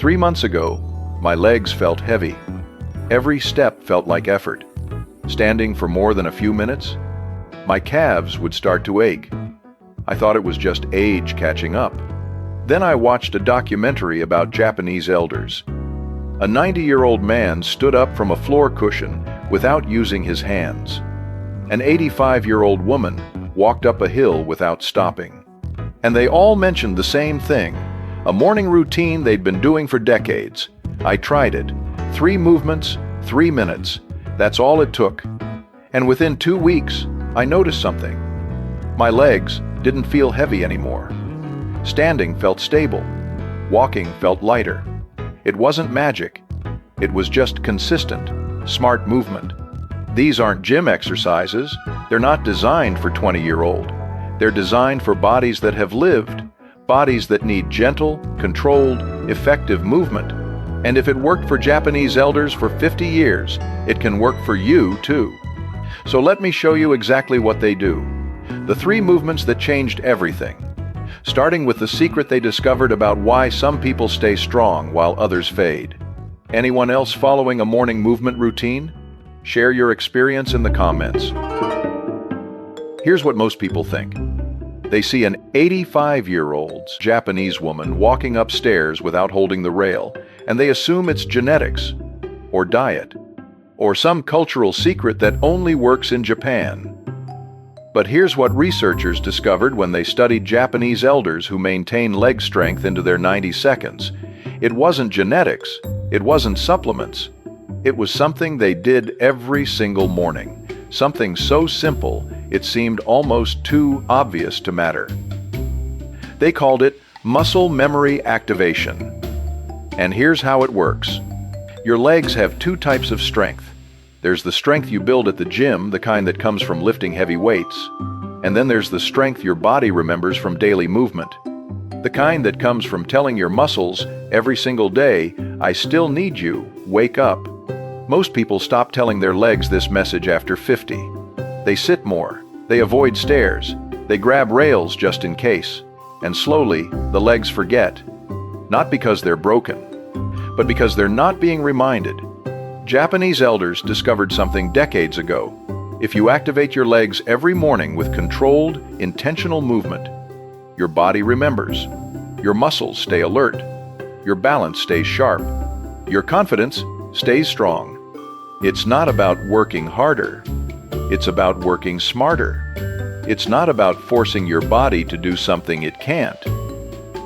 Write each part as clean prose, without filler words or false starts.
3 months ago, my legs felt heavy. Every step felt like effort. Standing for more than a few minutes, my calves would start to ache. I thought it was just age catching up. Then I watched a documentary about Japanese elders. A 90-year-old man stood up from a floor cushion without using his hands. An 85-year-old woman walked up a hill without stopping. And they all mentioned the same thing, a morning routine they'd been doing for decades. I tried it. 3 movements, 3 minutes. That's all it took. And within 2 weeks, I noticed something. My legs didn't feel heavy anymore. Standing felt stable. Walking felt lighter. It wasn't magic. It was just consistent, smart movement. These aren't gym exercises. They're not designed for 20-year-old. They're designed for bodies that have lived, bodies that need gentle, controlled, effective movement. And if it worked for Japanese elders for 50 years, it can work for you too. So let me show you exactly what they do. The 3 movements that changed everything. Starting with the secret they discovered about why some people stay strong while others fade. Anyone else following a morning movement routine? Share your experience in the comments. Here's what most people think. They see an 85-year-old Japanese woman walking upstairs without holding the rail, and they assume it's genetics, or diet, or some cultural secret that only works in Japan. But here's what researchers discovered when they studied Japanese elders who maintain leg strength into their 90 seconds. It wasn't genetics, it wasn't supplements. It was something they did every single morning, something so simple it seemed almost too obvious to matter. They called it muscle memory activation. And here's how it works. Your legs have 2 types of strength. There's the strength you build at the gym, the kind that comes from lifting heavy weights. And then there's the strength your body remembers from daily movement. The kind that comes from telling your muscles every single day, I still need you, wake up. Most people stop telling their legs this message after 50. They sit more, they avoid stairs, they grab rails just in case, and slowly the legs forget. Not because they're broken, but because they're not being reminded. Japanese elders discovered something decades ago. If you activate your legs every morning with controlled, intentional movement, your body remembers, your muscles stay alert, your balance stays sharp, your confidence stays strong. It's not about working harder. It's about working smarter. It's not about forcing your body to do something it can't.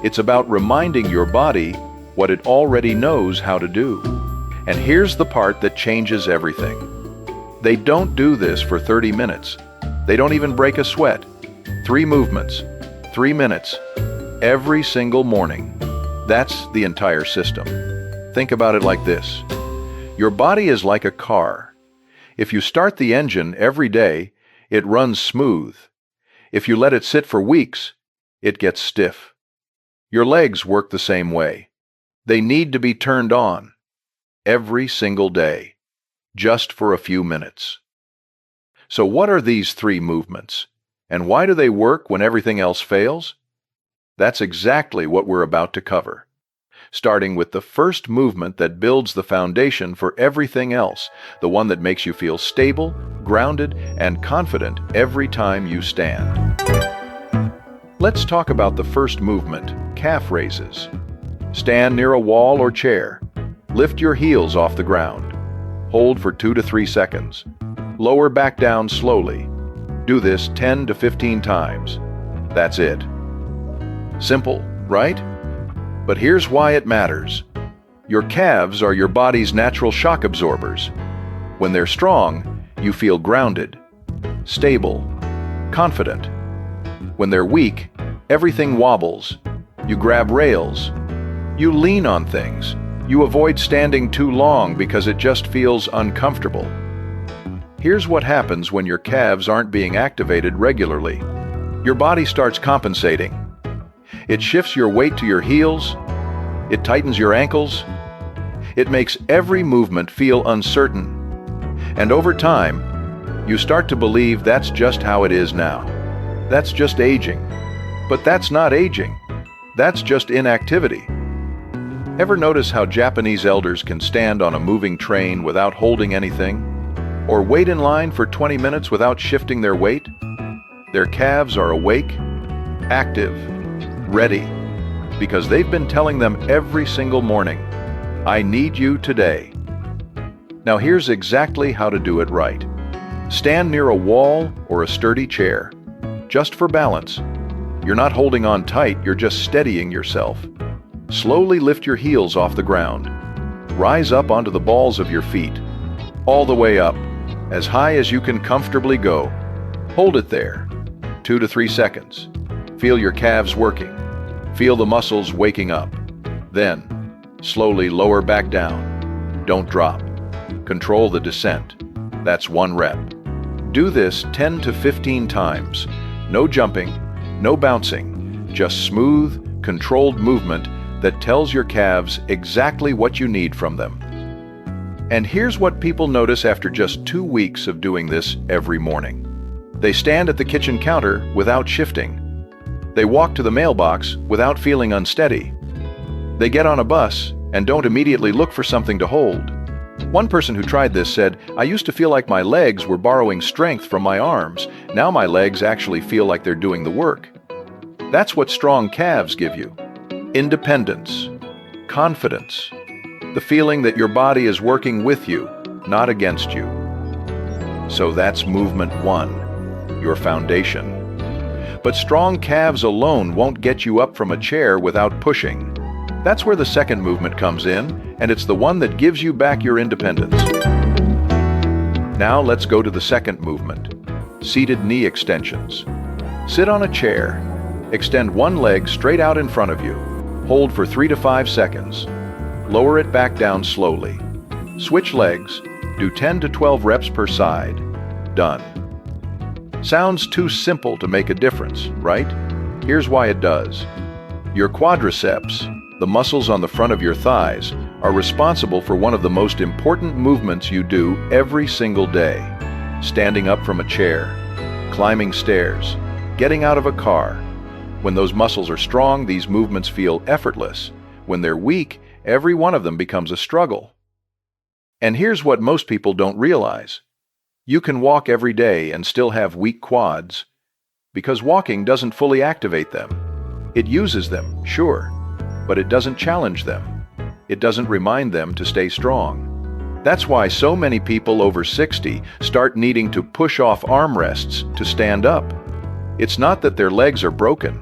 It's about reminding your body what it already knows how to do. And here's the part that changes everything. They don't do this for 30 minutes. They don't even break a sweat. 3 movements, 3 minutes, every single morning. That's the entire system. Think about it like this. Your body is like a car. If you start the engine every day, it runs smooth. If you let it sit for weeks, it gets stiff. Your legs work the same way. They need to be turned on every single day, just for a few minutes. So what are these 3 movements? And why do they work when everything else fails? That's exactly what we're about to cover. Starting with the first movement that builds the foundation for everything else, the one that makes you feel stable, grounded, and confident every time you stand. Let's talk about the first movement, calf raises. Stand near a wall or chair. Lift your heels off the ground. Hold for 2 to 3 seconds. Lower back down slowly. Do this 10 to 15 times. That's it. Simple, right? But here's why it matters. Your calves are your body's natural shock absorbers. When they're strong, you feel grounded, stable, confident. When they're weak, everything wobbles. You grab rails. You lean on things. You avoid standing too long because it just feels uncomfortable. Here's what happens when your calves aren't being activated regularly. Your body starts compensating. It shifts your weight to your heels. It tightens your ankles. It makes every movement feel uncertain. And over time, you start to believe that's just how it is now. That's just aging. But that's not aging. That's just inactivity. Ever notice how Japanese elders can stand on a moving train without holding anything? Or wait in line for 20 minutes without shifting their weight? Their calves are awake, active, ready, because they've been telling them every single morning, "I need you today." Now here's exactly how to do it right. Stand near a wall or a sturdy chair, just for balance. You're not holding on tight, you're just steadying yourself. Slowly lift your heels off the ground. Rise up onto the balls of your feet, all the way up, as high as you can comfortably go. Hold it there, 2 to 3 seconds. Feel your calves working. Feel the muscles waking up. Then, slowly lower back down. Don't drop. Control the descent. That's 1 rep. Do this 10 to 15 times. No jumping, no bouncing, just smooth, controlled movement that tells your calves exactly what you need from them. And here's what people notice after just 2 weeks of doing this every morning. They stand at the kitchen counter without shifting. They walk to the mailbox without feeling unsteady. They get on a bus and don't immediately look for something to hold. One person who tried this said, "I used to feel like my legs were borrowing strength from my arms. Now my legs actually feel like they're doing the work." That's what strong calves give you. Independence, confidence, the feeling that your body is working with you, not against you. So that's movement 1, your foundation. But strong calves alone won't get you up from a chair without pushing. That's where the second movement comes in, and it's the one that gives you back your independence. Now let's go to the second movement, seated knee extensions. Sit on a chair. Extend one leg straight out in front of you. Hold for 3 to 5 seconds. Lower it back down slowly. Switch legs. Do 10 to 12 reps per side. Done. Sounds too simple to make a difference, right? Here's why it does. Your quadriceps, the muscles on the front of your thighs, are responsible for one of the most important movements you do every single day. Standing up from a chair, climbing stairs, getting out of a car. When those muscles are strong, these movements feel effortless. When they're weak, every one of them becomes a struggle. And here's what most people don't realize. You can walk every day and still have weak quads, because walking doesn't fully activate them. It uses them, sure, but it doesn't challenge them. It doesn't remind them to stay strong. That's why so many people over 60 start needing to push off armrests to stand up. It's not that their legs are broken.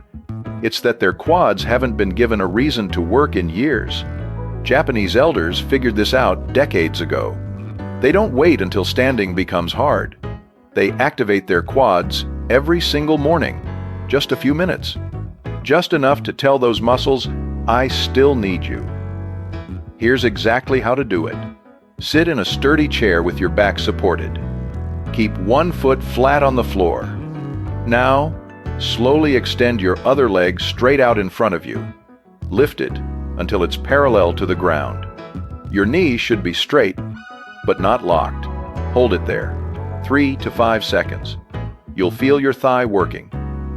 It's that their quads haven't been given a reason to work in years. Japanese elders figured this out decades ago. They don't wait until standing becomes hard. They activate their quads every single morning, just a few minutes. Just enough to tell those muscles, "I still need you." Here's exactly how to do it. Sit in a sturdy chair with your back supported. Keep one foot flat on the floor. Now, slowly extend your other leg straight out in front of you. Lift it until it's parallel to the ground. Your knee should be straight, but not locked. Hold it there, 3 to 5 seconds. You'll feel your thigh working.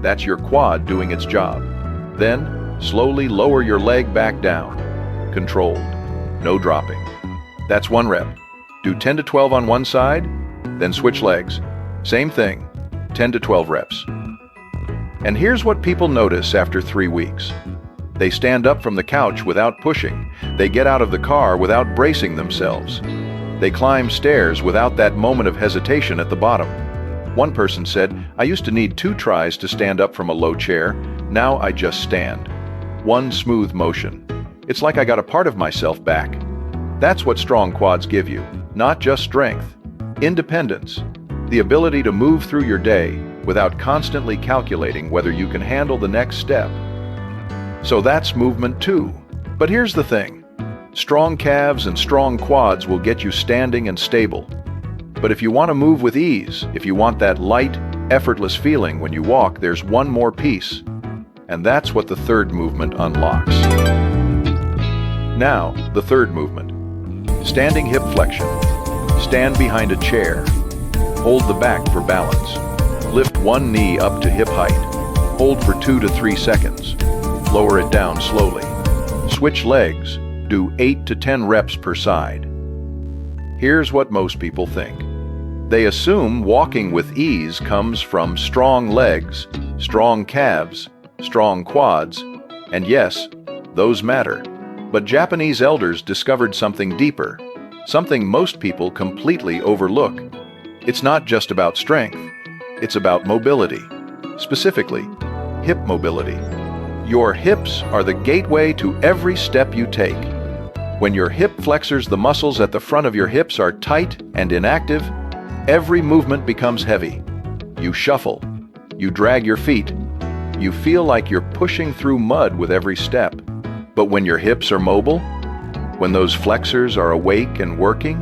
That's your quad doing its job. Then, slowly lower your leg back down. Controlled, no dropping. That's 1 rep. Do 10 to 12 on one side, then switch legs. Same thing, 10 to 12 reps. And here's what people notice after 3 weeks. They stand up from the couch without pushing. They get out of the car without bracing themselves. They climb stairs without that moment of hesitation at the bottom. One person said, "I used to need 2 tries to stand up from a low chair. Now I just stand. One smooth motion. It's like I got a part of myself back." That's what strong quads give you. Not just strength. Independence. The ability to move through your day without constantly calculating whether you can handle the next step. So that's movement 2. But here's the thing. Strong calves and strong quads will get you standing and stable. But if you want to move with ease, if you want that light, effortless feeling when you walk, there's one more piece. And that's what the third movement unlocks. Now, the third movement. Standing hip flexion. Stand behind a chair. Hold the back for balance. Lift one knee up to hip height. Hold for 2 to 3 seconds. Lower it down slowly. Switch legs. Do 8 to 10 reps per side. Here's what most people think. They assume walking with ease comes from strong legs, strong calves, strong quads, and yes, those matter. But Japanese elders discovered something deeper, something most people completely overlook. It's not just about strength, it's about mobility. Specifically, hip mobility. Your hips are the gateway to every step you take. When your hip flexors, the muscles at the front of your hips are tight and inactive, every movement becomes heavy. You shuffle, you drag your feet, you feel like you're pushing through mud with every step. But when your hips are mobile, when those flexors are awake and working,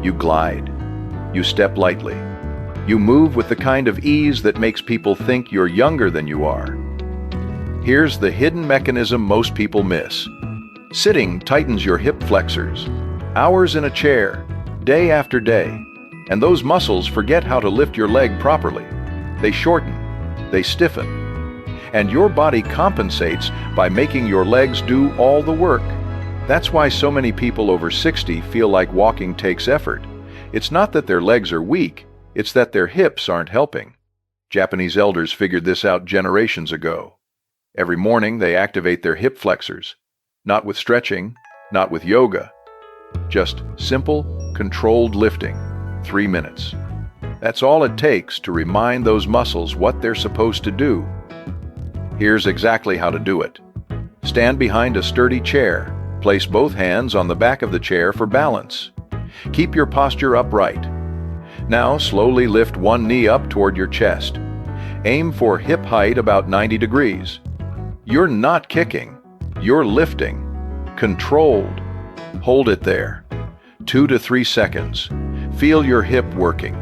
you glide, you step lightly. You move with the kind of ease that makes people think you're younger than you are. Here's the hidden mechanism most people miss. Sitting tightens your hip flexors. Hours in a chair, day after day, and those muscles forget how to lift your leg properly. They shorten, they stiffen, and your body compensates by making your legs do all the work. That's why so many people over 60 feel like walking takes effort. It's not that their legs are weak, it's that their hips aren't helping. Japanese elders figured this out generations ago. Every morning they activate their hip flexors, not with stretching, not with yoga, just simple, controlled lifting, 3 minutes. That's all it takes to remind those muscles what they're supposed to do. Here's exactly how to do it. Stand behind a sturdy chair. Place both hands on the back of the chair for balance. Keep your posture upright. Now slowly lift one knee up toward your chest. Aim for hip height about 90 degrees. You're not kicking, you're lifting. Controlled. Hold it there. 2 to 3 seconds. Feel your hip working.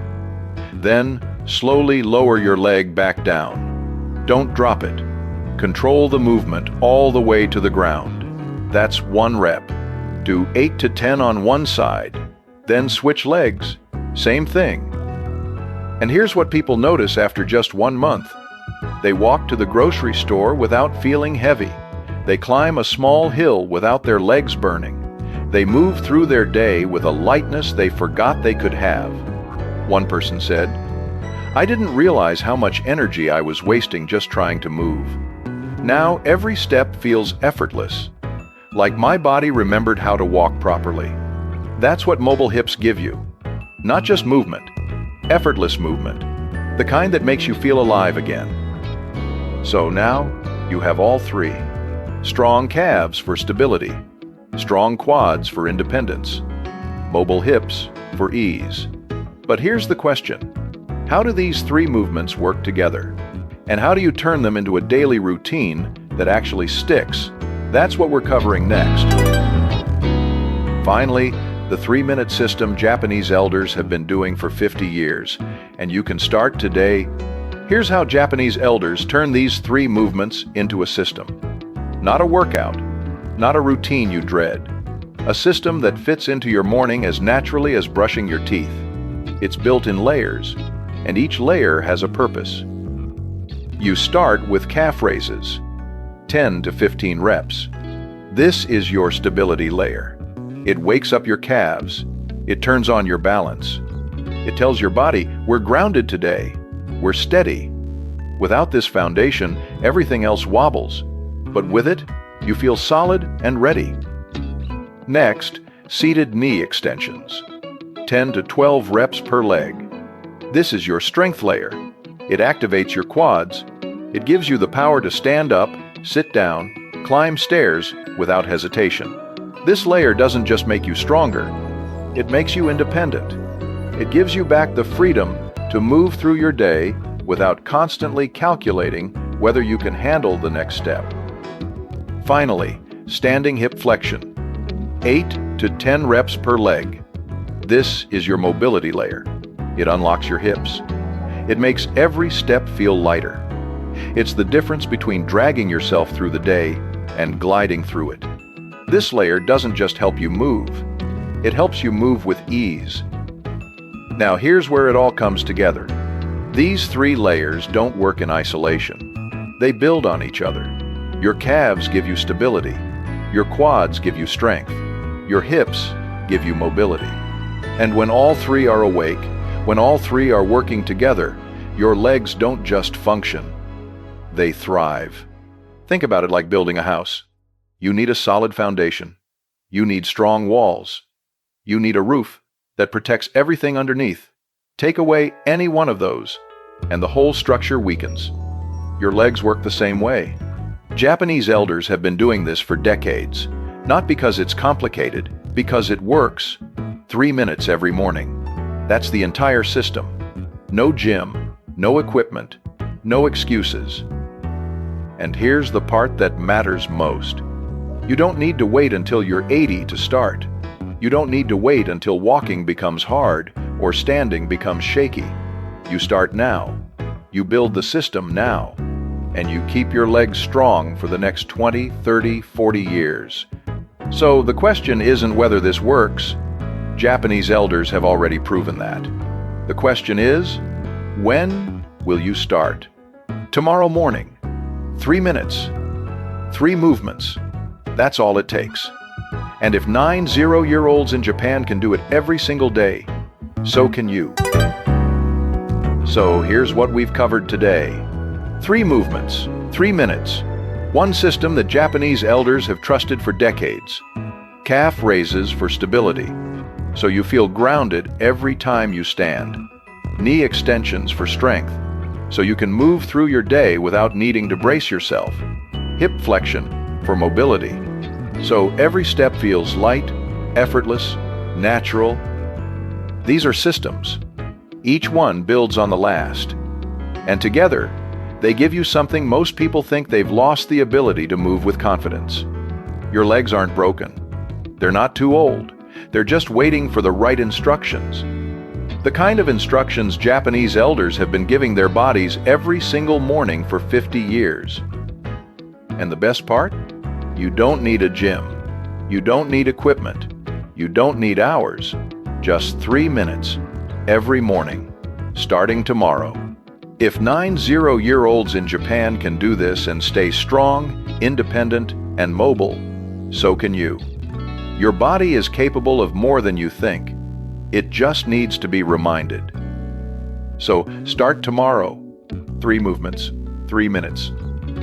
Then slowly lower your leg back down. Don't drop it. Control the movement all the way to the ground. That's 1 rep. Do 8 to 10 on one side. Then switch legs. Same thing. And here's what people notice after just 1 month. They walk to the grocery store without feeling heavy. They climb a small hill without their legs burning. They move through their day with a lightness they forgot they could have. One person said, "I didn't realize how much energy I was wasting just trying to move. Now every step feels effortless, like my body remembered how to walk properly." That's what mobile hips give you. Not just movement, effortless movement, the kind that makes you feel alive again. So now you have all three. Strong calves for stability, strong quads for independence, mobile hips for ease. But here's the question. How do these three movements work together? And how do you turn them into a daily routine that actually sticks? That's what we're covering next. Finally, the 3-minute system Japanese elders have been doing for 50 years, and you can start today. Here's how Japanese elders turn these 3 movements into a system. Not a workout, not a routine you dread. A system that fits into your morning as naturally as brushing your teeth. It's built in layers, and each layer has a purpose. You start with calf raises, 10 to 15 reps. This is your stability layer. It wakes up your calves. It turns on your balance. It tells your body, we're grounded today. We're steady. Without this foundation, everything else wobbles. But with it, you feel solid and ready. Next, seated knee extensions. 10 to 12 reps per leg. This is your strength layer. It activates your quads. It gives you the power to stand up, sit down, climb stairs without hesitation. This layer doesn't just make you stronger. It makes you independent. It gives you back the freedom to move through your day without constantly calculating whether you can handle the next step. Finally, standing hip flexion. 8 to 10 reps per leg. This is your mobility layer. It unlocks your hips. It makes every step feel lighter. It's the difference between dragging yourself through the day and gliding through it. This layer doesn't just help you move. It helps you move with ease. Now here's where it all comes together. These 3 layers don't work in isolation. They build on each other. Your calves give you stability. Your quads give you strength. Your hips give you mobility. And when all three are awake, when all three are working together, your legs don't just function, they thrive. Think about it like building a house. You need a solid foundation. You need strong walls. You need a roof that protects everything underneath. Take away any one of those, and the whole structure weakens. Your legs work the same way. Japanese elders have been doing this for decades, not because it's complicated, because it works. 3 minutes every morning. That's the entire system. No gym, no equipment, no excuses. And here's the part that matters most. You don't need to wait until you're 80 to start. You don't need to wait until walking becomes hard or standing becomes shaky. You start now. You build the system now. And you keep your legs strong for the next 20, 30, 40 years. So the question isn't whether this works. Japanese elders have already proven that. The question is, when will you start? Tomorrow morning. 3 minutes. 3 movements. That's all it takes. And if 90-year-olds in Japan can do it every single day, so can you. So here's what we've covered today. 3 movements, 3 minutes. One system that Japanese elders have trusted for decades. Calf raises for stability, so you feel grounded every time you stand. Knee extensions for strength, so you can move through your day without needing to brace yourself. Hip flexion for mobility, so every step feels light, effortless, natural. These are systems. Each one builds on the last. And together, they give you something most people think they've lost the ability to move with confidence. Your legs aren't broken. They're not too old. They're just waiting for the right instructions. The kind of instructions Japanese elders have been giving their bodies every single morning for 50 years. And the best part? You don't need a gym. You don't need equipment. You don't need hours. Just 3 minutes every morning, starting tomorrow. If 90-year-olds in Japan can do this and stay strong, independent, and mobile, so can you. Your body is capable of more than you think. It just needs to be reminded. So start tomorrow. 3 movements, 3 minutes,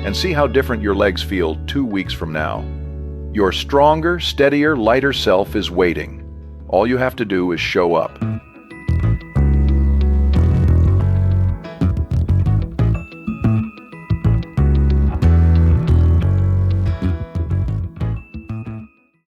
and see how different your legs feel 2 weeks from now. Your stronger, steadier, lighter self is waiting. All you have to do is show up.